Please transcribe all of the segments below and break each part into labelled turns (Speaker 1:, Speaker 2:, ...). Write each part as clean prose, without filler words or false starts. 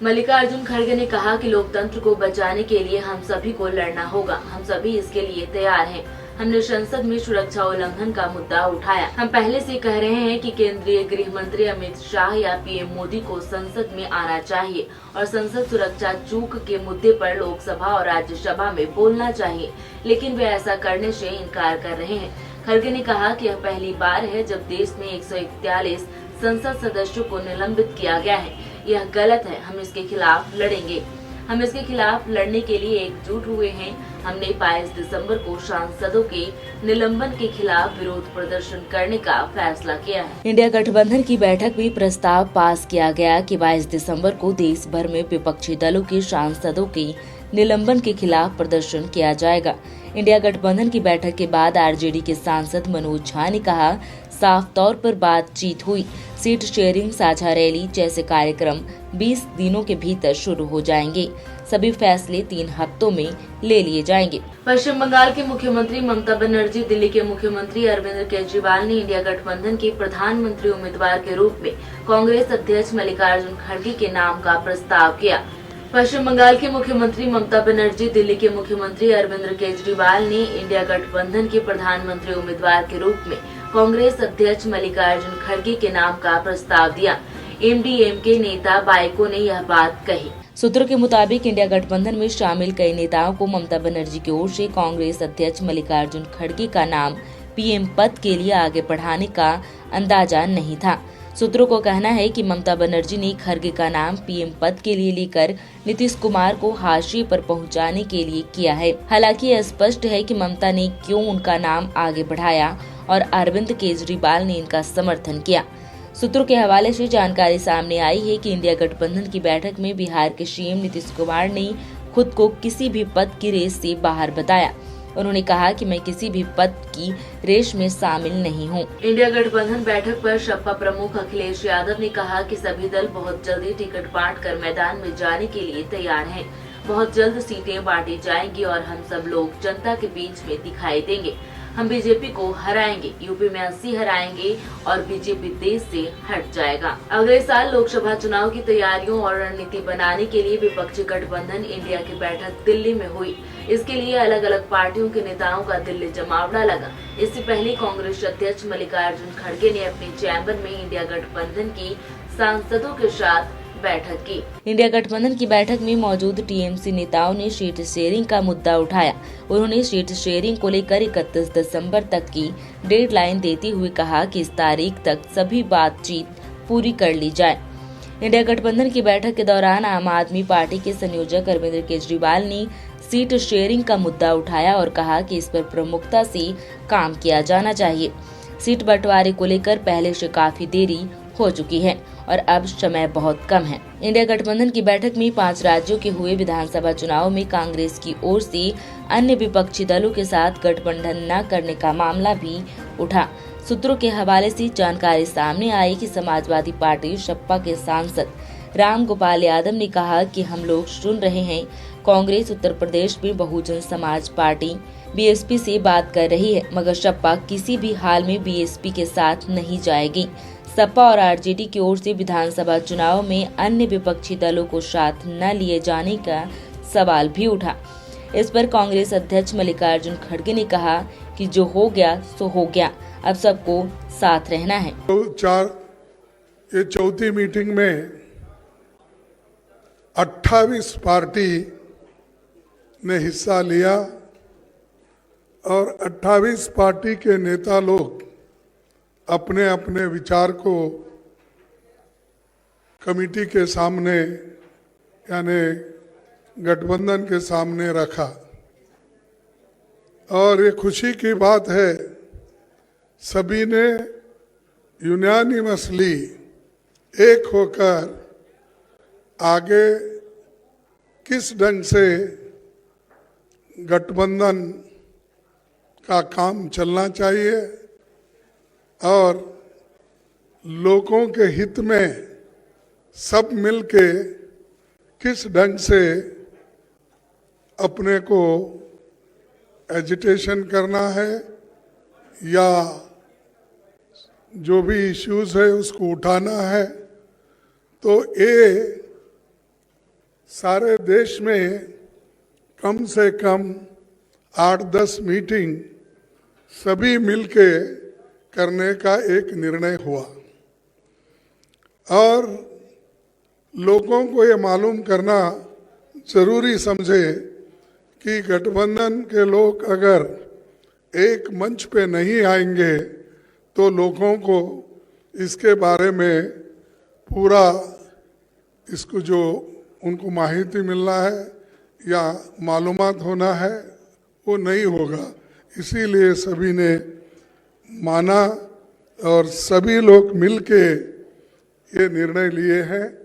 Speaker 1: मल्लिकार्जुन खड़गे ने कहा कि लोकतंत्र को बचाने के लिए हम सभी को लड़ना होगा। हम सभी इसके लिए तैयार हैं। हमने संसद में सुरक्षा उल्लंघन का मुद्दा उठाया। हम पहले से कह रहे हैं कि केंद्रीय गृह मंत्री अमित शाह या पीएम मोदी को संसद में आना चाहिए और संसद सुरक्षा चूक के मुद्दे पर लोकसभा और राज्यसभा में बोलना चाहिए, लेकिन वे ऐसा करने से इनकार कर रहे हैं। खड़गे ने कहा कि यह पहली बार है जब देश में 141 संसद सदस्यों को निलंबित किया गया है। यह गलत है। हम इसके खिलाफ लड़ेंगे। हम इसके खिलाफ लड़ने के लिए एकजुट हुए हैं। हमने 22 दिसंबर को सांसदों के निलंबन के खिलाफ विरोध प्रदर्शन करने का फैसला किया है। इंडिया गठबंधन की बैठक में प्रस्ताव पास किया गया कि 22 दिसंबर को देश भर में विपक्षी दलों के सांसदों के निलंबन के खिलाफ प्रदर्शन किया जाएगा। इंडिया गठबंधन की बैठक के बाद आरजेडी के सांसद मनोज झा ने कहा, साफ तौर पर बातचीत हुई। सीट शेयरिंग, साझा रैली जैसे कार्यक्रम 20 दिनों के भीतर शुरू हो जाएंगे। सभी फैसले 3 हफ्तों में ले लिए जाएंगे। पश्चिम बंगाल के मुख्यमंत्री ममता बनर्जी, दिल्ली के मुख्यमंत्री अरविंद केजरीवाल ने इंडिया गठबंधन के प्रधानमंत्री उम्मीदवार के रूप में कांग्रेस अध्यक्ष मल्लिकार्जुन खड़गे के नाम का प्रस्ताव किया। पश्चिम बंगाल के मुख्यमंत्री ममता बनर्जी, दिल्ली के मुख्यमंत्री अरविंद केजरीवाल ने इंडिया गठबंधन के प्रधानमंत्री उम्मीदवार के रूप में कांग्रेस अध्यक्ष मल्लिकार्जुन खड़गे के नाम का प्रस्ताव दिया। एमडीएमके नेता बाइको ने यह बात कही। सूत्रों के मुताबिक इंडिया गठबंधन में शामिल कई नेताओं को ममता बनर्जी की ओर से कांग्रेस अध्यक्ष मल्लिकार्जुन खड़गे का नाम पीएम पद के लिए आगे बढ़ाने का अंदाजा नहीं था। सूत्रों को कहना है कि ममता बनर्जी ने खड़गे का नाम पीएम पद के लिए लेकर नीतीश कुमार को हाशिए पर पहुंचाने के लिए किया है। हालांकि यह स्पष्ट है कि ममता ने क्यों उनका नाम आगे बढ़ाया और अरविंद केजरीवाल ने इनका समर्थन किया। सूत्रों के हवाले से जानकारी सामने आई है कि इंडिया गठबंधन की बैठक में बिहार के सीएम नीतीश कुमार ने खुद को किसी भी पद की रेस से बाहर बताया। उन्होंने कहा कि मैं किसी भी पद की रेस में शामिल नहीं हूं। इंडिया गठबंधन बैठक पर सपा प्रमुख अखिलेश यादव ने कहा कि सभी दल बहुत जल्दी टिकट बांटकर मैदान में जाने के लिए तैयार हैं। बहुत जल्द सीटें बांटी जाएंगी और हम सब लोग जनता के बीच में दिखाई देंगे। हम बीजेपी को हराएंगे, यूपी में 80 हराएंगे और बीजेपी देश से हट जाएगा। अगले साल लोकसभा चुनाव की तैयारियों और रणनीति बनाने के लिए विपक्षी गठबंधन इंडिया की बैठक दिल्ली में हुई। इसके लिए अलग अलग पार्टियों के नेताओं का दिल्ली जमावड़ा लगा। इससे पहले कांग्रेस अध्यक्ष मल्लिकार्जुन खड़गे ने अपने चैम्बर में इंडिया गठबंधन की सांसदों के साथ बैठक की। इंडिया गठबंधन की बैठक में मौजूद टीएमसी नेताओं ने सीट शेयरिंग का मुद्दा उठाया। उन्होंने सीट शेयरिंग को लेकर 31 दिसंबर तक की डेडलाइन देते हुए कहा कि इस तारीख तक सभी बातचीत पूरी कर ली जाए। इंडिया गठबंधन की बैठक के दौरान आम आदमी पार्टी के संयोजक अरविंद केजरीवाल ने सीट शेयरिंग का मुद्दा उठाया और कहा कि इस पर प्रमुखता से काम किया जाना चाहिए। सीट बंटवारे को लेकर पहले से काफी देरी हो चुकी है और अब समय बहुत कम है। इंडिया गठबंधन की बैठक में 5 राज्यों के हुए विधानसभा चुनाव में कांग्रेस की ओर से अन्य विपक्षी दलों के साथ गठबंधन न करने का मामला भी उठा। सूत्रों के हवाले से जानकारी सामने आई कि समाजवादी पार्टी सपा के सांसद राम गोपाल यादव ने कहा कि हम लोग सुन रहे हैं, कांग्रेस उत्तर प्रदेश में बहुजन समाज पार्टी बीएसपी से बात कर रही है, मगर सपा किसी भी हाल में बीएसपी के साथ नहीं जाएगी। सपा और आरजेडी की ओर से विधानसभा चुनाव में अन्य विपक्षी दलों को साथ न लिए जाने का सवाल भी उठा। इस पर कांग्रेस अध्यक्ष मल्लिकार्जुन खड़गे ने कहा कि जो हो गया सो हो गया, अब सबको साथ रहना है।
Speaker 2: ये चौथी मीटिंग में 28 पार्टी ने हिस्सा लिया और 28 पार्टी के नेता लोग अपने अपने विचार को कमेटी के सामने यानी गठबंधन के सामने रखा। और ये खुशी की बात है, सभी ने यूनानिमसली एक होकर आगे किस ढंग से गठबंधन का काम चलना चाहिए और लोगों के हित में सब मिलके किस ढंग से अपने को एजिटेशन करना है या जो भी इश्यूज है उसको उठाना है। तो ये सारे देश में कम से कम 8-10 मीटिंग सभी मिलके करने का एक निर्णय हुआ और लोगों को ये मालूम करना जरूरी समझे कि गठबंधन के लोग अगर एक मंच पे नहीं आएंगे तो लोगों को इसके बारे में पूरा इसको जो उनको माहिती मिलना है या मालूमात होना है वो नहीं होगा। इसीलिए सभी ने माना और सभी लोग मिलके ये निर्णय लिए हैं।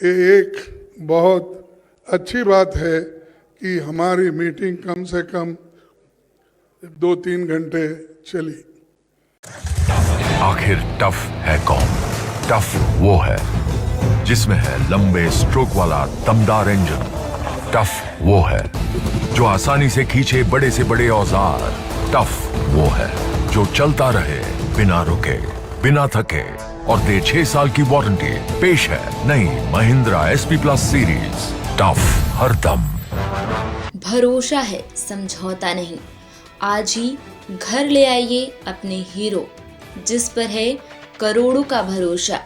Speaker 2: ये एक बहुत अच्छी बात है कि हमारी मीटिंग कम से कम 2-3 घंटे चली।
Speaker 3: आखिर टफ है कौन? टफ वो है जिसमें है लंबे स्ट्रोक वाला दमदार इंजन। टफ वो है जो आसानी से खींचे बड़े से बड़े औजार। टफ वो है जो चलता रहे बिना रुके बिना थके और दे 6 साल की वारंटी। पेश है नई Mahindra SP plus series. Tough हरदम।
Speaker 1: भरोसा है, समझौता नहीं। आज ही घर ले आइए अपने हीरो, जिस पर है करोड़ों का भरोसा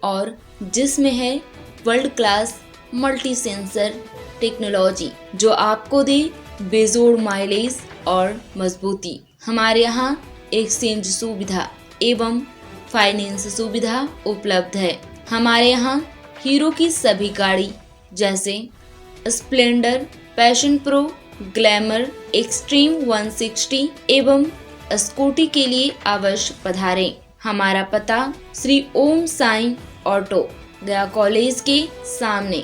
Speaker 1: और जिसमें है world class multi sensor technology, जो आपको दे बेजोड़ माइलेज और मजबूती। हमारे यहाँ एक्सचेंज सुविधा एवं फाइनेंस सुविधा उपलब्ध है। हमारे यहाँ हीरो की सभी गाड़ी जैसे Splendor, passion pro, glamour, extreme 160 एवं स्कूटी के लिए अवश्य पधारें। हमारा पता श्री ओम साई ऑटो, गया कॉलेज के सामने।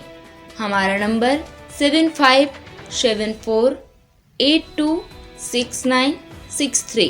Speaker 1: हमारा नंबर 7574826963।